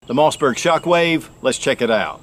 the Mossberg Shockwave. Let's check it out.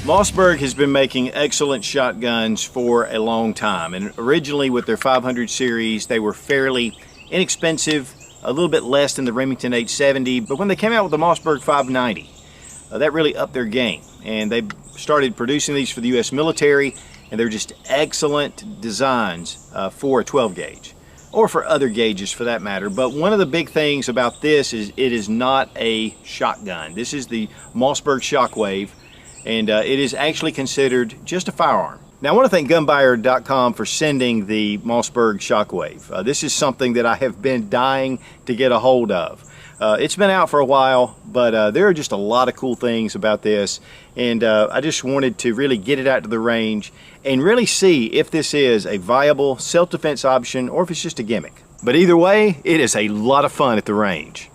Mossberg has been making excellent shotguns for a long time, and originally with their 500 series they were fairly inexpensive, a little bit less than the Remington 870, but when they came out with the Mossberg 590, that really upped their game, and they started producing these for the US military, and they're just excellent designs for a 12 gauge or for other gauges for that matter. But one of the big things about this is it is not a shotgun. This is the Mossberg Shockwave, and it is actually considered just a firearm. Now I want to thank gunbuyer.com for sending the Mossberg Shockwave. This is something that I have been dying to get a hold of. It's been out for a while, but there are just a lot of cool things about this, and I just wanted to really get it out to the range and really see if this is a viable self-defense option or if it's just a gimmick. But either way, it is a lot of fun at the range.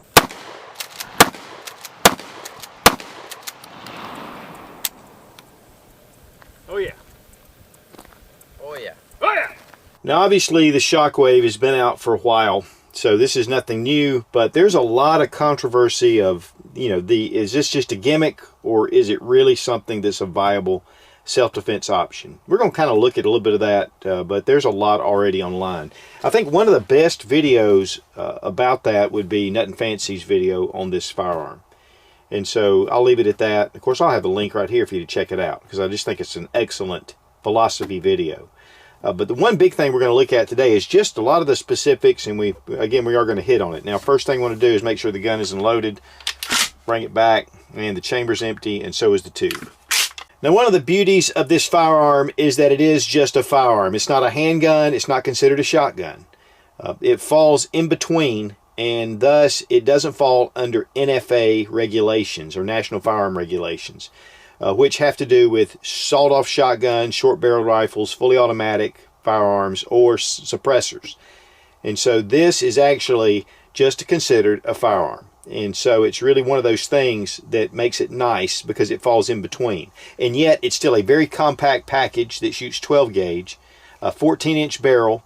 Oh yeah. Oh yeah. Oh yeah. Now obviously the Shockwave has been out for a while, so this is nothing new, but there's a lot of controversy of, you know, is this just a gimmick or is it really something that's a viable self-defense option? We're going to kind of look at a little bit of that, but there's a lot already online. I think one of the best videos about that would be Nothing Fancy's video on this firearm. And so I'll leave it at that. Of course, I'll have a link right here for you to check it out, because I just think it's an excellent philosophy video. But the one big thing we're going to look at today is just a lot of the specifics, and we are going to hit on it. Now, first thing I want to do is make sure the gun isn't loaded, bring it back, and the chamber's empty, and so is the tube. Now, one of the beauties of this firearm is that it is just a firearm. It's not a handgun. It's not considered a shotgun. It falls in between, and thus it doesn't fall under NFA regulations or National Firearm Regulations, which have to do with sawed-off shotguns, short-barreled rifles, fully automatic firearms, or suppressors. And so this is actually just considered a firearm. And so it's really one of those things that makes it nice because it falls in between. And yet it's still a very compact package that shoots 12 gauge, a 14-inch barrel.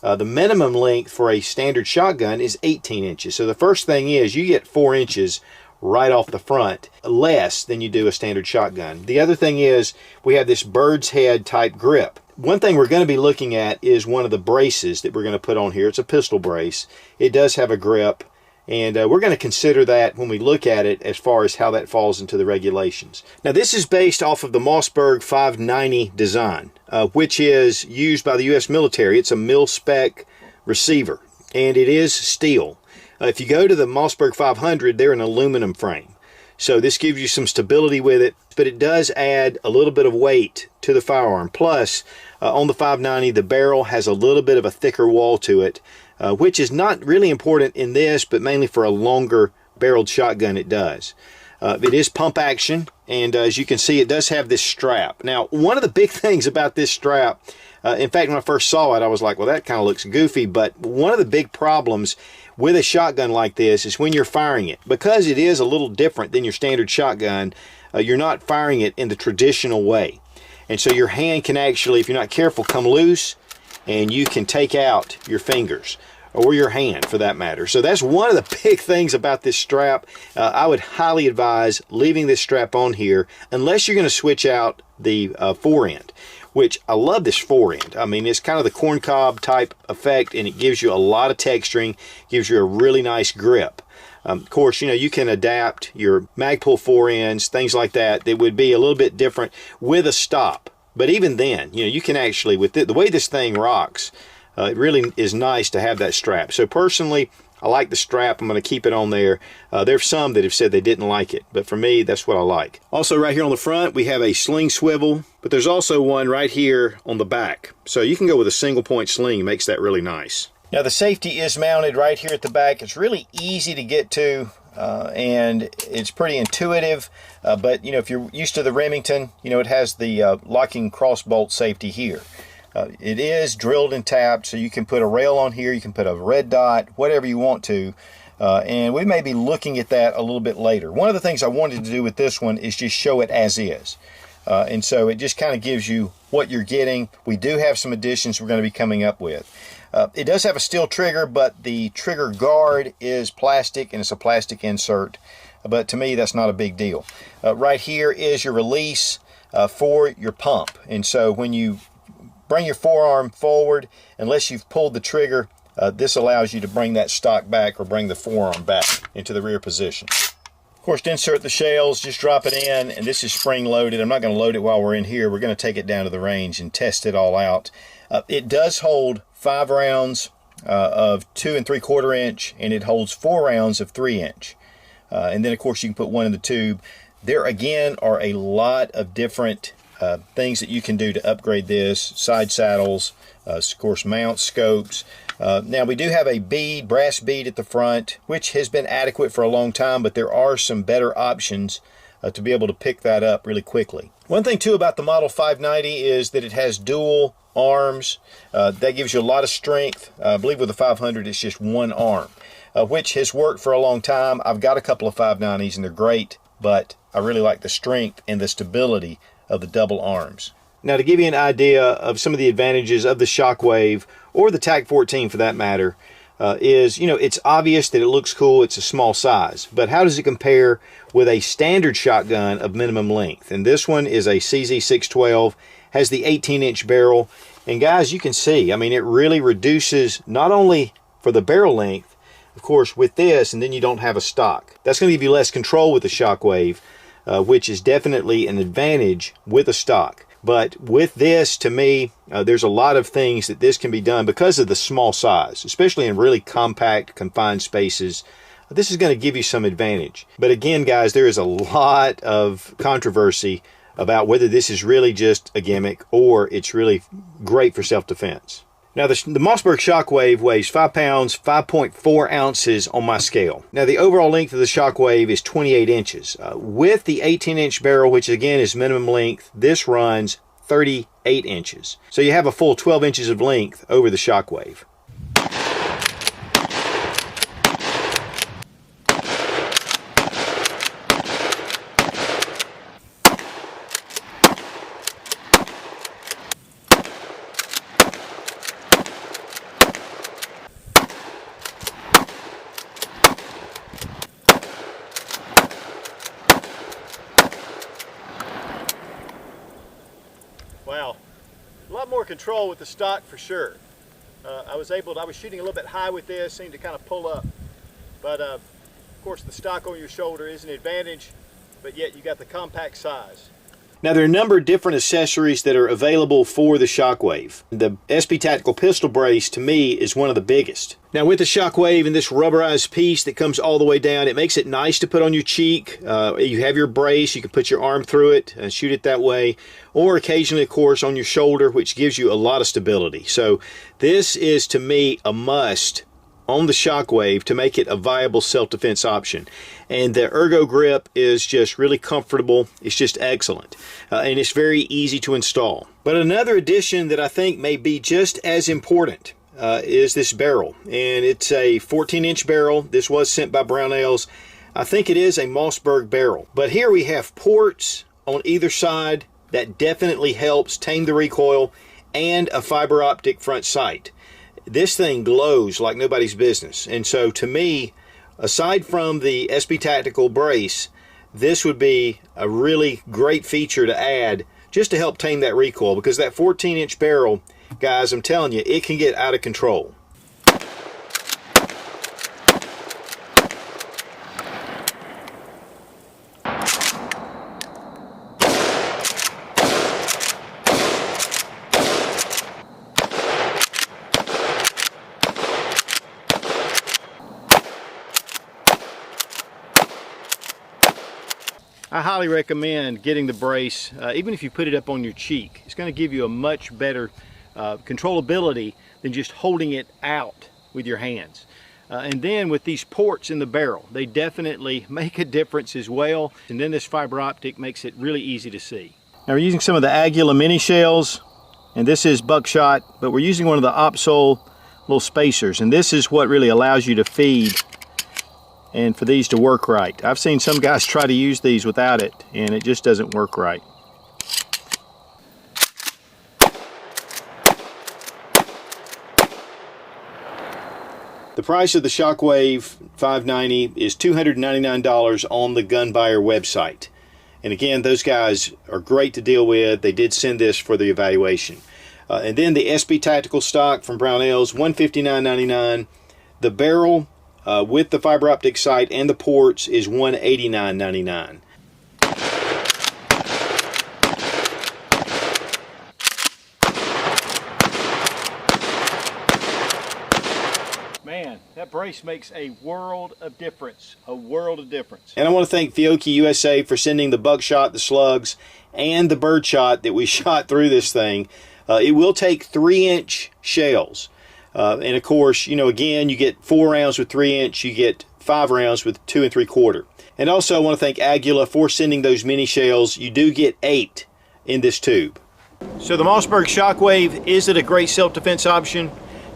The minimum length for a standard shotgun is 18 inches. So the first thing is you get 4 inches right off the front, less than you do a standard shotgun. The other thing is we have this bird's head type grip. One thing we're going to be looking at is one of the braces that we're going to put on here. It's a pistol brace. It does have a grip, and we're going to consider that when we look at it as far as how that falls into the regulations. Now this is based off of the Mossberg 590 design, which is used by the US military. It's a mil-spec receiver, and it is steel. If you go to the Mossberg 500, they're an aluminum frame. So this gives you some stability with it, but it does add a little bit of weight to the firearm. Plus, on the 590, the barrel has a little bit of a thicker wall to it, which is not really important in this, but mainly for a longer barreled shotgun it does. It is pump action, and as you can see, it does have this strap. Now, one of the big things about this strap, in fact, when I first saw it, I was like, well, that kind of looks goofy, but one of the big problems with a shotgun like this is when you're firing it. Because it is a little different than your standard shotgun, you're not firing it in the traditional way. And so your hand can actually, if you're not careful, come loose, and you can take out your fingers, or your hand for that matter. So that's one of the big things about this strap. I would highly advise leaving this strap on here unless you're going to switch out the forend, which I love this forend. I mean, it's kind of the corncob type effect, and it gives you a lot of texturing, gives you a really nice grip. Of course, you know, you can adapt your Magpul fore ends, things like that. That would be a little bit different with a stop. But even then, you know, you can actually, with the way this thing rocks, it really is nice to have that strap. So personally, I like the strap. I'm going to keep it on there. There's some that have said they didn't like it, but for me, that's what I like. Also, right here on the front, we have a sling swivel, but there's also one right here on the back. So you can go with a single point sling. It makes that really nice. Now, the safety is mounted right here at the back. It's really easy to get to, and it's pretty intuitive. But, you know, if you're used to the Remington, you know, it has the locking cross bolt safety here. It is drilled and tapped, so you can put a rail on here, you can put a red dot, whatever you want to, and we may be looking at that a little bit later. One of the things I wanted to do with this one is just show it as is, and so it just kind of gives you what you're getting. We do have some additions we're going to be coming up with. It does have a steel trigger, but the trigger guard is plastic, and it's a plastic insert, but to me that's not a big deal. Right here is your release for your pump, and so when you bring your forearm forward, unless you've pulled the trigger, this allows you to bring that stock back or bring the forearm back into the rear position. Of course, to insert the shells, just drop it in, and this is spring loaded. I'm not going to load it while we're in here. We're going to take it down to the range and test it all out. It does hold 5 rounds of 2 3/4 inch, and it holds 4 rounds of 3 inch. And then, of course, you can put one in the tube. There, again, are a lot of different things that you can do to upgrade this. Side saddles, of course, mount scopes. Now, we do have a bead, brass bead at the front, which has been adequate for a long time, but there are some better options to be able to pick that up really quickly. One thing, too, about the Model 590 is that it has dual arms. That gives you a lot of strength. I believe with the 500, it's just one arm, which has worked for a long time. I've got a couple of 590s, and they're great, but I really like the strength and the stability of the double arms. Now, to give you an idea of some of the advantages of the Shockwave, or the TAC 14 for that matter, is, you know, it's obvious that it looks cool, it's a small size, but how does it compare with a standard shotgun of minimum length? And this one is a CZ612, has the 18-inch barrel, and guys, you can see, I mean, it really reduces not only for the barrel length, of course, with this, and then you don't have a stock. That's going to give you less control with the Shockwave, which is definitely an advantage with a stock. But with this, to me, there's a lot of things that this can be done because of the small size, especially in really compact, confined spaces. This is going to give you some advantage. But again, guys, there is a lot of controversy about whether this is really just a gimmick or it's really great for self-defense. Now, the Mossberg Shockwave weighs 5 pounds, 5.4 ounces on my scale. Now, the overall length of the Shockwave is 28 inches. With the 18-inch barrel, which again is minimum length, this runs 38 inches. So you have a full 12 inches of length over the Shockwave. Wow, a lot more control with the stock for sure. I was shooting a little bit high with this, seemed to kind of pull up. But of course the stock on your shoulder is an advantage, but yet you got the compact size. Now, there are a number of different accessories that are available for the Shockwave. The SP Tactical Pistol Brace, to me, is one of the biggest. Now, with the Shockwave and this rubberized piece that comes all the way down, it makes it nice to put on your cheek. You have your brace, you can put your arm through it and shoot it that way. Or occasionally, of course, on your shoulder, which gives you a lot of stability. So this is, to me, a must on the Shockwave to make it a viable self-defense option. And the ergo grip is just really comfortable. It's just excellent. And it's very easy to install. But another addition that I think may be just as important is this barrel. And it's a 14-inch barrel. This was sent by Brownells. I think it is a Mossberg barrel. But here we have ports on either side that definitely helps tame the recoil, and a fiber optic front sight. This thing glows like nobody's business. And so to me, aside from the SP Tactical Brace, this would be a really great feature to add just to help tame that recoil, because that 14-inch barrel, guys, I'm telling you, it can get out of control. I highly recommend getting the brace, even if you put it up on your cheek. It's going to give you a much better controllability than just holding it out with your hands. And then with these ports in the barrel, they definitely make a difference as well. And then this fiber optic makes it really easy to see. Now we're using some of the Agula mini shells, and this is buckshot, but we're using one of the Opsol little spacers, and this is what really allows you to feed and for these to work right. I've seen some guys try to use these without it, and it just doesn't work right. The price of the Shockwave 590 is $299 on the Gun Buyer website. And again, those guys are great to deal with. They did send this for the evaluation. And then the SB Tactical stock from Brownells, $159.99. The barrel with the fiber optic sight and the ports is $189.99. Man, that brace makes a world of difference, And I want to thank Fiocchi USA for sending the buckshot, the slugs, and the birdshot that we shot through this thing. It will take 3-inch shells. And of course, you know, again, you get 4 rounds with 3-inch, you get 5 rounds with 2 3/4. And also I want to thank Agula for sending those mini shells. You do get 8 in this tube. So the Mossberg Shockwave, is it a great self-defense option?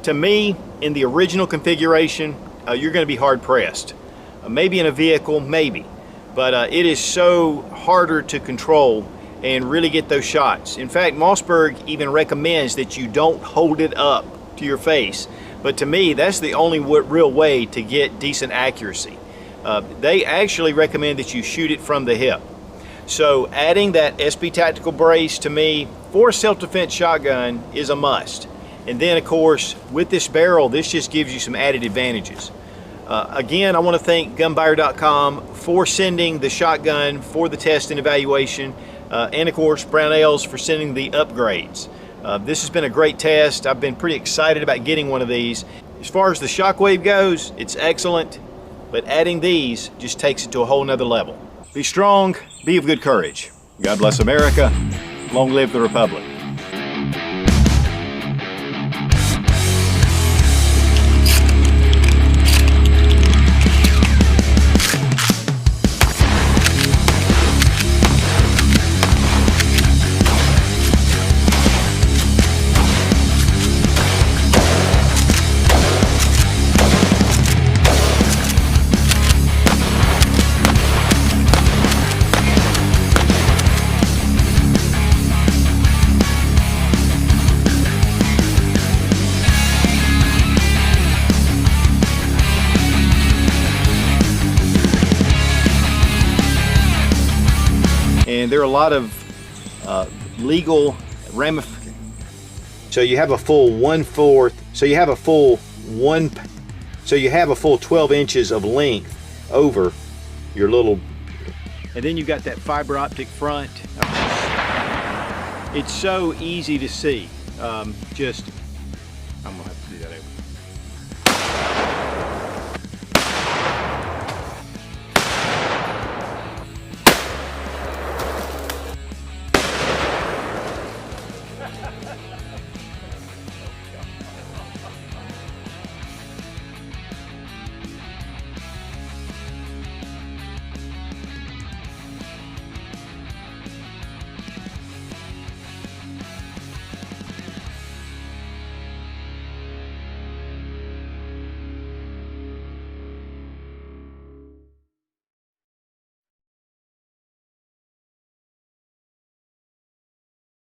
To me, in the original configuration, you're going to be hard pressed. Maybe in a vehicle, maybe. But it is so harder to control and really get those shots. In fact, Mossberg even recommends that you don't hold it up to your face. But to me, that's the only real way to get decent accuracy. They actually recommend that you shoot it from the hip. So adding that SB Tactical brace to me for a self-defense shotgun is a must. And then of course, with this barrel, this just gives you some added advantages. Again, I want to thank gunbuyer.com for sending the shotgun for the test and evaluation, and of course Brownells for sending the upgrades. This has been a great test. I've been pretty excited about getting one of these. As far as the Shockwave goes, it's excellent, but adding these just takes it to a whole nother level. Be strong, be of good courage. God bless America. Long live the Republic. And there are a lot of legal ramifications. So you have a full 1/4. So you have a full 12 inches of length over your little. And then you got that fiber optic front. It's so easy to see. Just